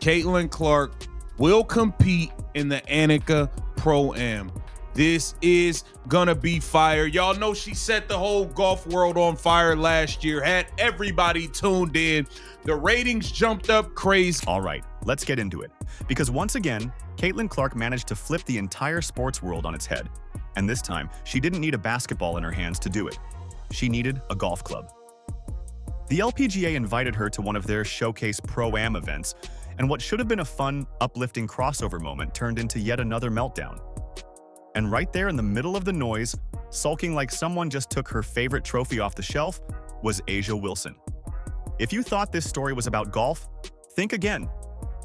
Caitlin Clark will compete in the Annika Pro-Am. This is gonna be fire. Y'all know she set the whole golf world on fire last year, had everybody tuned in. The ratings jumped up crazy. All right, let's get into it. Because once again, Caitlin Clark managed to flip the entire sports world on its head. And this time, she didn't need a basketball in her hands to do it. She needed a golf club. The LPGA invited her to one of their Showcase Pro-Am events, and what should have been a fun, uplifting crossover moment turned into yet another meltdown. And right there in the middle of the noise, sulking like someone just took her favorite trophy off the shelf, was A'ja Wilson. If you thought this story was about golf, think again.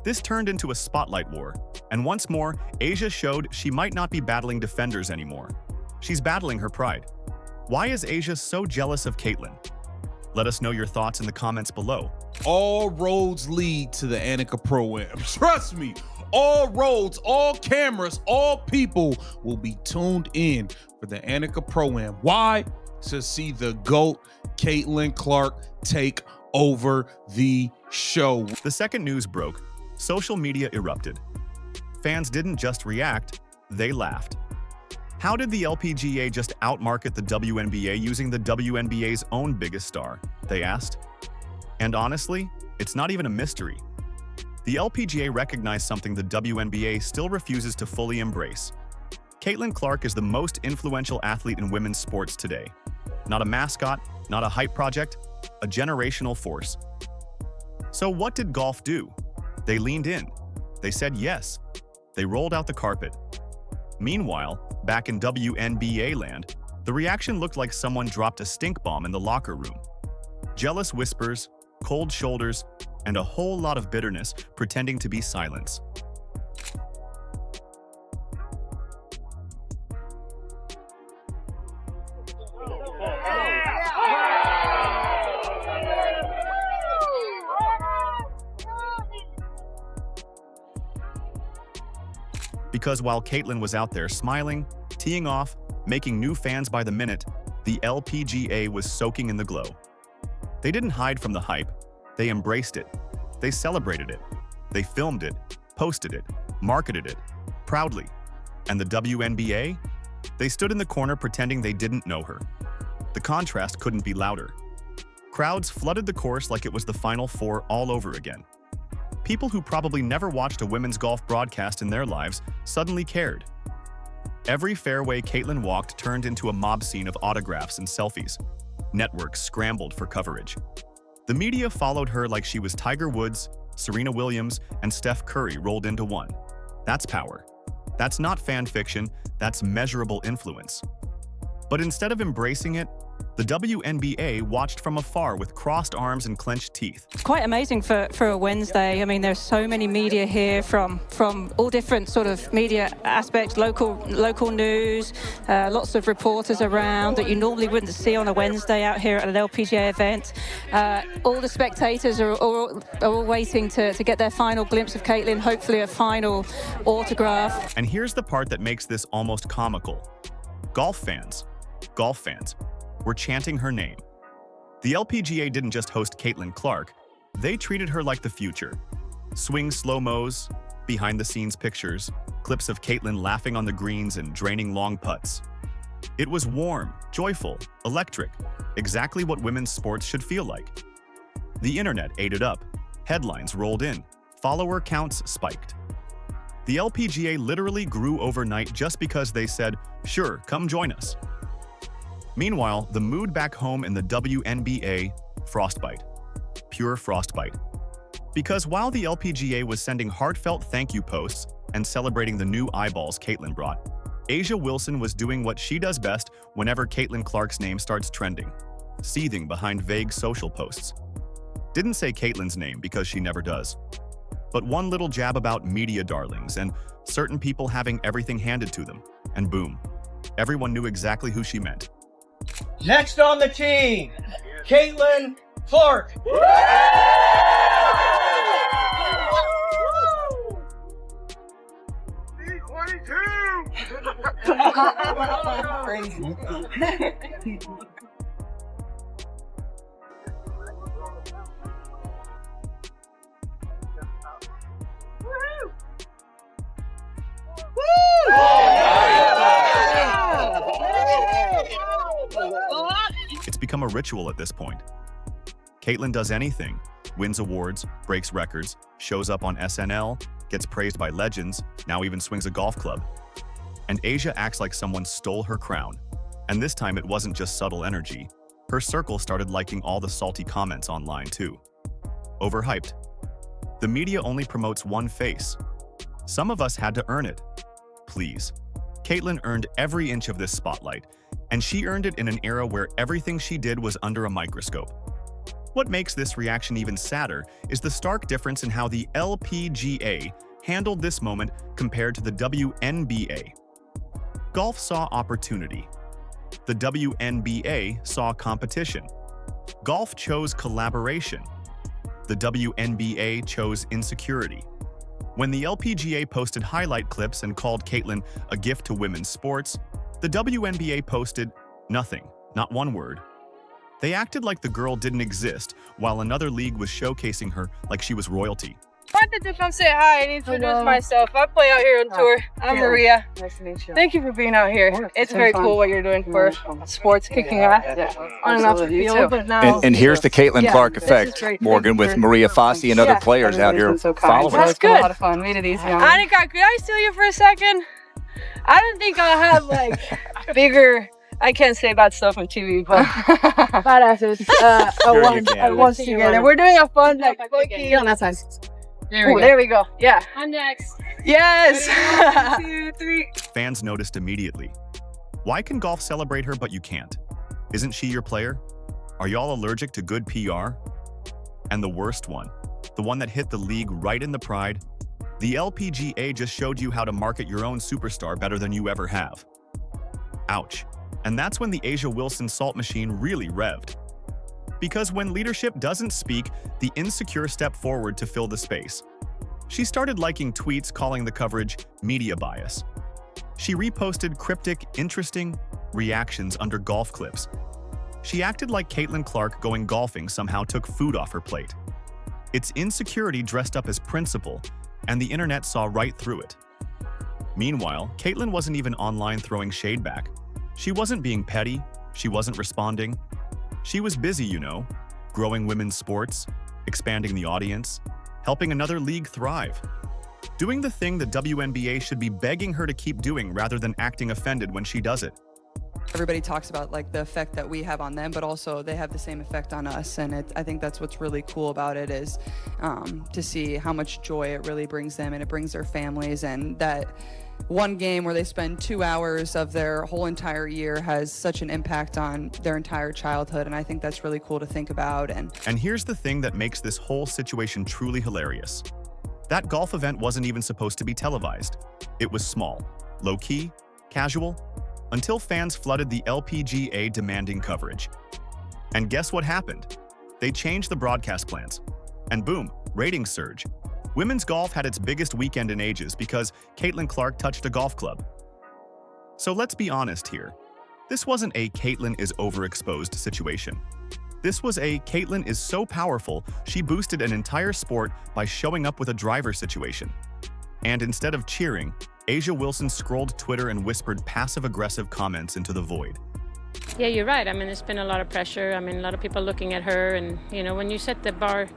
This turned into a spotlight war, and once more, A'ja showed she might not be battling defenders anymore. She's battling her pride. Why is A'ja so jealous of Caitlin? Let us know your thoughts in the comments below. All roads lead to the Annika Pro-Am. Trust me, all roads, all cameras, all people will be tuned in for the Annika Pro-Am. Why? To see the GOAT, Caitlin Clark, take over the show. The second news broke, social media erupted. Fans didn't just react, they laughed. How did the LPGA just outmarket the WNBA using the WNBA's own biggest star? They asked. And honestly, it's not even a mystery. The LPGA recognized something the WNBA still refuses to fully embrace. Caitlin Clark is the most influential athlete in women's sports today. Not a mascot, not a hype project, a generational force. So what did golf do? They leaned in. They said yes. They rolled out the carpet. Meanwhile, back in WNBA land, the reaction looked like someone dropped a stink bomb in the locker room. Jealous whispers, cold shoulders, and a whole lot of bitterness pretending to be silence. Because while Caitlin was out there smiling, teeing off, making new fans by the minute, the LPGA was soaking in the glow. They didn't hide from the hype, they embraced it. They celebrated it. They filmed it, posted it, marketed it, proudly. And the WNBA? They stood in the corner pretending they didn't know her. The contrast couldn't be louder. Crowds flooded the course like it was the Final Four all over again. People who probably never watched a women's golf broadcast in their lives suddenly cared. Every fairway Caitlin walked turned into a mob scene of autographs and selfies. Networks scrambled for coverage. The media followed her like she was Tiger Woods, Serena Williams, and Steph Curry rolled into one. That's power. That's not fan fiction, that's measurable influence. But instead of embracing it, the WNBA watched from afar with crossed arms and clenched teeth. It's quite amazing for a Wednesday. I mean, there's so many media here from all different sort of media aspects, local news, lots of reporters around that you normally wouldn't see on a Wednesday out here at an LPGA event. All the spectators are all waiting to get their final glimpse of Caitlin, hopefully a final autograph. And here's the part that makes this almost comical. Golf fans were chanting her name. The LPGA didn't just host Caitlin Clark, they treated her like the future. Swing slow-mos, behind-the-scenes pictures, clips of Caitlin laughing on the greens and draining long putts. It was warm, joyful, electric, exactly what women's sports should feel like. The internet ate it up, headlines rolled in, follower counts spiked. The LPGA literally grew overnight just because they said, "Sure, come join us." Meanwhile, the mood back home in the WNBA, frostbite. Pure frostbite. Because while the LPGA was sending heartfelt thank you posts and celebrating the new eyeballs Caitlin brought, A'ja Wilson was doing what she does best whenever Caitlin Clark's name starts trending, seething behind vague social posts. Didn't say Caitlin's name because she never does. But one little jab about media darlings and certain people having everything handed to them, and boom, everyone knew exactly who she meant. Next on the team, Caitlin Clark. become a ritual at this point. Caitlyn does anything, wins awards, breaks records, shows up on SNL, gets praised by legends, now even swings a golf club. And Asia acts like someone stole her crown. And this time it wasn't just subtle energy. Her circle started liking all the salty comments online too. Overhyped. The media only promotes one face. Some of us had to earn it. Please. Caitlyn earned every inch of this spotlight, and she earned it in an era where everything she did was under a microscope. What makes this reaction even sadder is the stark difference in how the LPGA handled this moment compared to the WNBA. Golf saw opportunity. The WNBA saw competition. Golf chose collaboration. The WNBA chose insecurity. When the LPGA posted highlight clips and called Caitlyn a gift to women's sports, the WNBA posted nothing, not one word. They acted like the girl didn't exist, while another league was showcasing her like she was royalty. I wanted to come say hi and introduce myself. I play out here on tour. I'm Maria. Nice to meet you. Thank you for being out here. It's very cool what you're doing for sports, kicking ass on and off the field. But now, And here's the Caitlin Clark effect, Morgan, with Maria Fossey and other players out here following. That's good. A lot of fun meeting these young. Annika, could I steal you for a second? I don't think I'll have like bigger. I can't say bad stuff on TV, but badasses once together. We're doing a fun like quickie on that side. There we go. Yeah. I'm next. Yes. 1, 2, 3. Fans noticed immediately. Why can golf celebrate her but you can't? Isn't she your player? Are y'all allergic to good PR? And the worst one, the one that hit the league right in the pride, the LPGA just showed you how to market your own superstar better than you ever have. Ouch. And that's when the Asia Wilson salt machine really revved. Because when leadership doesn't speak, the insecure step forward to fill the space. She started liking tweets calling the coverage media bias. She reposted cryptic, interesting reactions under golf clips. She acted like Caitlin Clark going golfing somehow took food off her plate. It's insecurity dressed up as principle, and the internet saw right through it. Meanwhile, Caitlin wasn't even online throwing shade back. She wasn't being petty, she wasn't responding. She was busy, you know, growing women's sports, expanding the audience, helping another league thrive. Doing the thing the WNBA should be begging her to keep doing rather than acting offended when she does it. Everybody talks about like the effect that we have on them, but also they have the same effect on us. And I think that's what's really cool about it is to see how much joy it really brings them, and it brings their families, and that one game where they spend 2 hours of their whole entire year has such an impact on their entire childhood. And I think that's really cool to think about. And here's the thing that makes this whole situation truly hilarious. That golf event wasn't even supposed to be televised. It was small, low-key, casual, until fans flooded the LPGA demanding coverage. And guess what happened? They changed the broadcast plans. And boom, ratings surge. Women's golf had its biggest weekend in ages because Caitlin Clark touched a golf club. So let's be honest here. This wasn't a Caitlin is overexposed situation. This was a Caitlin is so powerful, she boosted an entire sport by showing up with a driver situation. And instead of cheering, Asia Wilson scrolled Twitter and whispered passive-aggressive comments into the void. Yeah, you're right. I mean, there's been a lot of pressure. I mean, a lot of people looking at her, and, you know, when you set the bar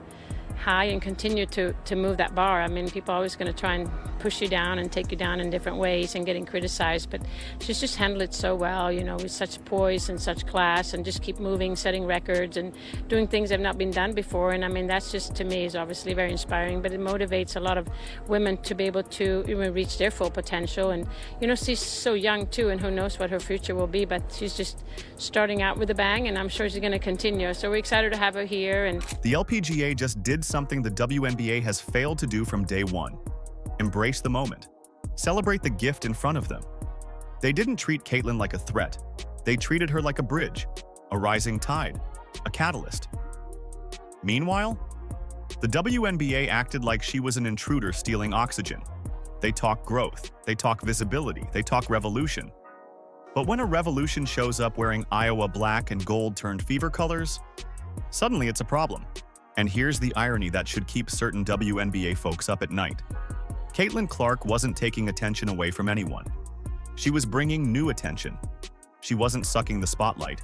high and continue to move that bar, I mean, people are always going to try and push you down and take you down in different ways and getting criticized, but she's just handled it so well, you know, with such poise and such class, and just keep moving, setting records and doing things that have not been done before. And I mean, that's just, to me, is obviously very inspiring, but it motivates a lot of women to be able to even reach their full potential. And, you know, she's so young too, and who knows what her future will be, but she's just starting out with a bang, and I'm sure she's going to continue. So we're excited to have her here. And the LPGA just did something the WNBA has failed to do from day one. Embrace the moment. Celebrate the gift in front of them. They didn't treat Caitlin like a threat. They treated her like a bridge, a rising tide, a catalyst. Meanwhile, the WNBA acted like she was an intruder stealing oxygen. They talk growth, they talk visibility, they talk revolution. But when a revolution shows up wearing Iowa black and gold turned fever colors, suddenly it's a problem. And here's the irony that should keep certain WNBA folks up at night. Caitlin Clark wasn't taking attention away from anyone. She was bringing new attention. She wasn't sucking the spotlight.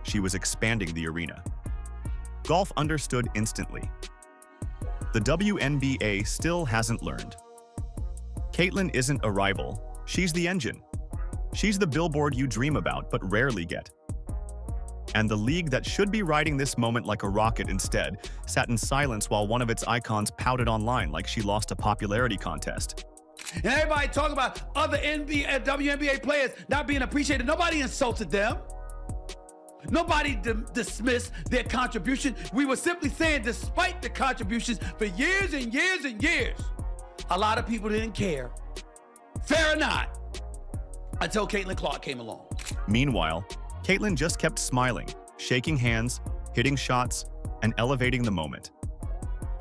she was expanding the arena. Golf understood instantly. The WNBA still hasn't learned. Caitlin isn't a rival, she's the engine. She's the billboard you dream about but rarely get. And the league that should be riding this moment like a rocket instead sat in silence while one of its icons pouted online like she lost a popularity contest. And everybody talking about other WNBA players not being appreciated. Nobody insulted them. Nobody dismissed their contribution. We were simply saying, despite the contributions for years and years and years, a lot of people didn't care. Fair or not, until Caitlin Clark came along. Meanwhile, Caitlin just kept smiling, shaking hands, hitting shots, and elevating the moment.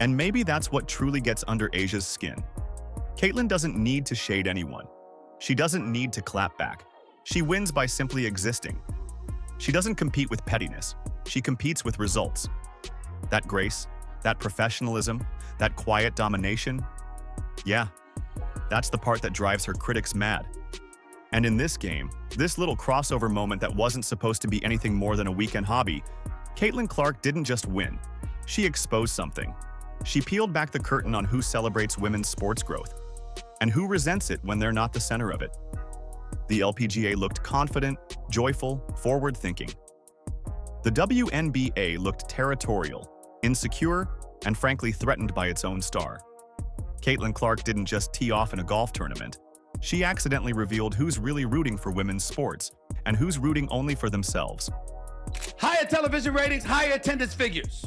And maybe that's what truly gets under Asia's skin. Caitlin doesn't need to shade anyone. She doesn't need to clap back. She wins by simply existing. She doesn't compete with pettiness. She competes with results. That grace, that professionalism, that quiet domination, yeah, that's the part that drives her critics mad. And in this game, this little crossover moment that wasn't supposed to be anything more than a weekend hobby, Caitlin Clark didn't just win. She exposed something. She peeled back the curtain on who celebrates women's sports growth and who resents it when they're not the center of it. The LPGA looked confident, joyful, forward-thinking. The WNBA looked territorial, insecure, and frankly threatened by its own star. Caitlin Clark didn't just tee off in a golf tournament. She accidentally revealed who's really rooting for women's sports and who's rooting only for themselves. Higher television ratings, higher attendance figures.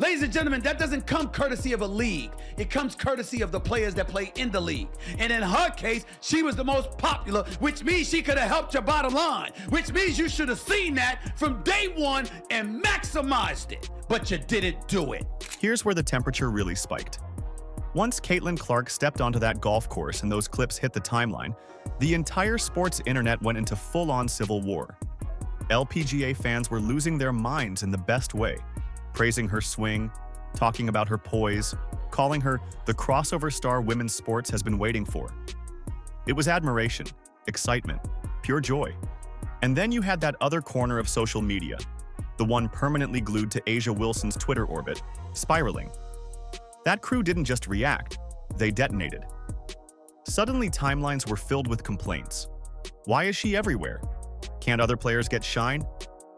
Ladies and gentlemen, that doesn't come courtesy of a league. It comes courtesy of the players that play in the league. And in her case, she was the most popular, which means she could have helped your bottom line, which means you should have seen that from day one and maximized it, but you didn't do it. Here's where the temperature really spiked. Once Caitlin Clark stepped onto that golf course and those clips hit the timeline, the entire sports internet went into full-on civil war. LPGA fans were losing their minds in the best way, praising her swing, talking about her poise, calling her the crossover star women's sports has been waiting for. It was admiration, excitement, pure joy. And then you had that other corner of social media, the one permanently glued to A'ja Wilson's Twitter orbit, spiraling. That crew didn't just react, they detonated. Suddenly, timelines were filled with complaints. Why is she everywhere? Can't other players get shine?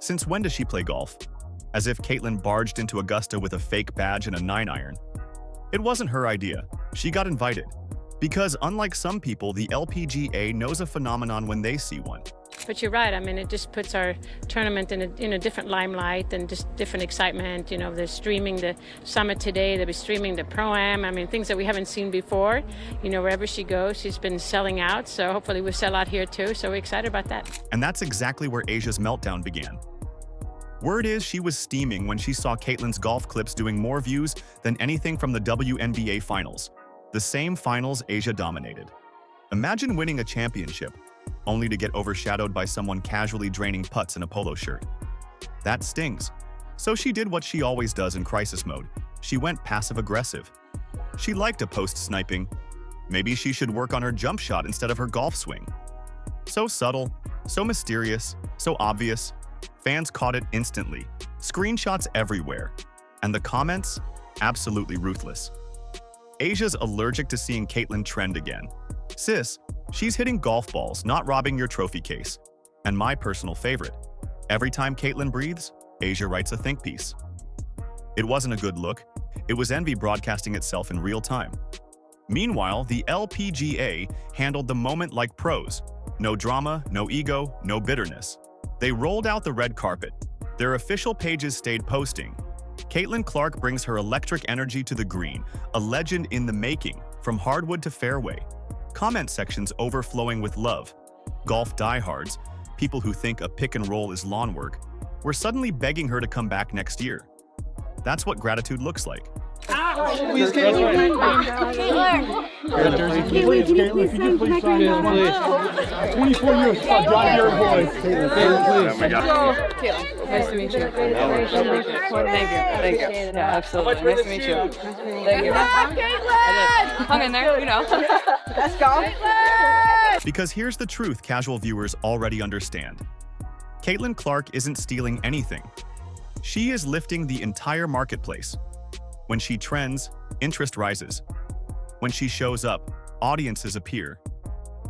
Since when does she play golf? As if Caitlin barged into Augusta with a fake badge and a 9-iron. It wasn't her idea. She got invited. Because unlike some people, the LPGA knows a phenomenon when they see one. But you're right. I mean, it just puts our tournament in a different limelight and just different excitement. You know, they're streaming the summit today. They'll be streaming the Pro-Am. I mean, things that we haven't seen before. You know, wherever she goes, she's been selling out. So hopefully we'll sell out here too. So we're excited about that. And that's exactly where Asia's meltdown began. Word is she was steaming when she saw Caitlin's golf clips doing more views than anything from the WNBA finals. The same finals A'ja dominated. Imagine winning a championship, only to get overshadowed by someone casually draining putts in a polo shirt. That stings. So she did what she always does in crisis mode. She went passive-aggressive. She liked a post-sniping. Maybe she should work on her jump shot instead of her golf swing. So subtle, so mysterious, so obvious. Fans caught it instantly. Screenshots everywhere. And the comments? Absolutely ruthless. Asia's allergic to seeing Caitlin trend again. Sis, she's hitting golf balls, not robbing your trophy case. And my personal favorite, every time Caitlin breathes, A'ja writes a think piece. It wasn't a good look. It was envy broadcasting itself in real time. Meanwhile, the LPGA handled the moment like pros. No drama, no ego, no bitterness. They rolled out the red carpet. Their official pages stayed posting. Caitlin Clark brings her electric energy to the green, a legend in the making, from hardwood to fairway. Comment sections overflowing with love. Golf diehards, people who think a pick and roll is lawn work, were suddenly begging her to come back next year. That's what gratitude looks like. Please, Caitlin. Caitlin, could you please sign this, please? 24 years, John Deere boys. Caitlin, please. Caitlin, nice to meet you. Thank you. Yeah, absolutely. Nice to meet you. Thank you. Caitlin! Hung in there, you know. Let's go. Because here's the truth casual viewers already understand. Caitlin Clark isn't stealing anything. She is lifting the entire marketplace. When she trends, interest rises. When she shows up, audiences appear.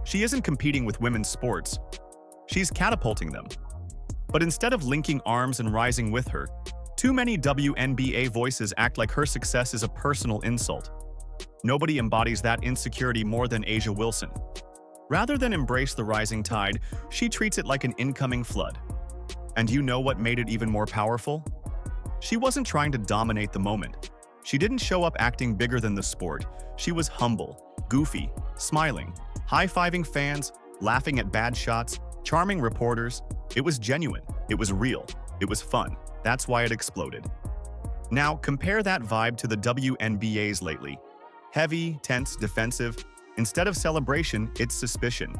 She isn't competing with women's sports. She's catapulting them. But instead of linking arms and rising with her, too many WNBA voices act like her success is a personal insult. Nobody embodies that insecurity more than A'ja Wilson. Rather than embrace the rising tide, she treats it like an incoming flood. And you know what made it even more powerful? She wasn't trying to dominate the moment. She didn't show up acting bigger than the sport. She was humble, goofy, smiling, high-fiving fans, laughing at bad shots, charming reporters. It was genuine, it was real, it was fun. That's why it exploded. Now, compare that vibe to the WNBA's lately. Heavy, tense, defensive. Instead of celebration, it's suspicion.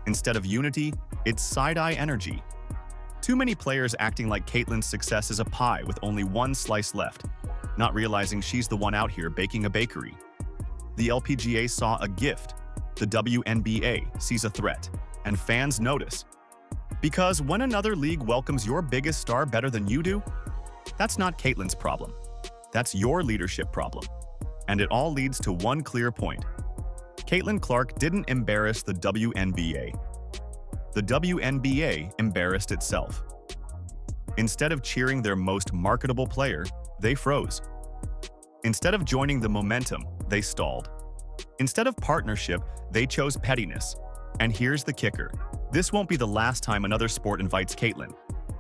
Instead of unity, it's side-eye energy. Too many players acting like Caitlin's success is a pie with only one slice left, not realizing she's the one out here baking a bakery. The LPGA saw a gift. The WNBA sees a threat, and fans notice. Because when another league welcomes your biggest star better than you do, that's not Caitlin's problem. That's your leadership problem. And it all leads to one clear point. Caitlin Clark didn't embarrass the WNBA. The WNBA embarrassed itself. Instead of cheering their most marketable player, they froze. Instead of joining the momentum, they stalled. Instead of partnership, they chose pettiness. And here's the kicker. This won't be the last time another sport invites Caitlin.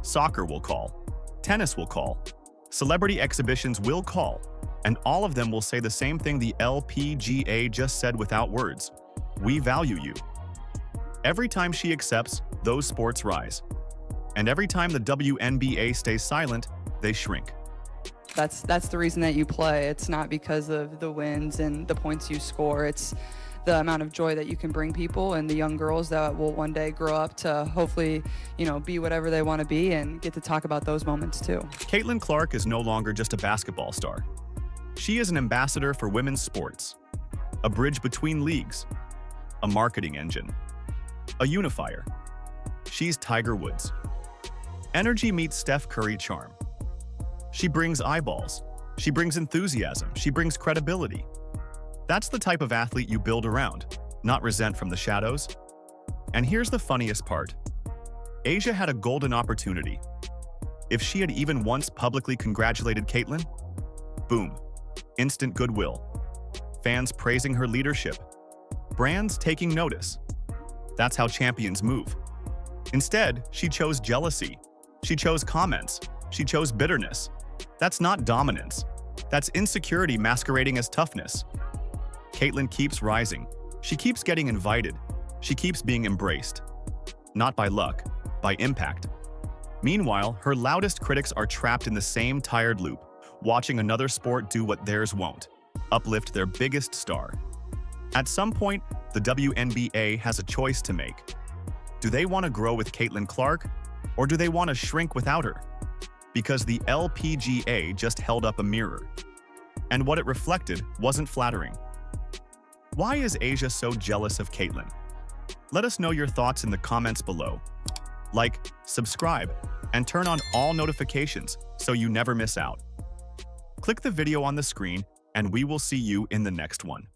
Soccer will call. Tennis will call. Celebrity exhibitions will call. And all of them will say the same thing the LPGA just said without words. We value you. Every time she accepts, those sports rise. And every time the WNBA stays silent, they shrink. That's the reason that you play. It's not because of the wins and the points you score. It's the amount of joy that you can bring people and the young girls that will one day grow up to hopefully, be whatever they want to be and get to talk about those moments too. Caitlin Clark is no longer just a basketball star. She is an ambassador for women's sports, a bridge between leagues, a marketing engine, a unifier. She's Tiger Woods. Energy meets Steph Curry charm. She brings eyeballs. She brings enthusiasm. She brings credibility. That's the type of athlete you build around, not resent from the shadows. And here's the funniest part. A'ja had a golden opportunity. If she had even once publicly congratulated Caitlin, boom, instant goodwill. Fans praising her leadership. Brands taking notice. That's how champions move. Instead, she chose jealousy. She chose comments. She chose bitterness. That's not dominance. That's insecurity masquerading as toughness. Caitlin keeps rising. She keeps getting invited. She keeps being embraced. Not by luck, by impact. Meanwhile, her loudest critics are trapped in the same tired loop, watching another sport do what theirs won't, uplift their biggest star. At some point, the WNBA has a choice to make. Do they want to grow with Caitlin Clark, or do they want to shrink without her? Because the LPGA just held up a mirror, and what it reflected wasn't flattering. Why is A'ja so jealous of Caitlin? Let us know your thoughts in the comments below. Like, subscribe, and turn on all notifications so you never miss out. Click the video on the screen, and we will see you in the next one.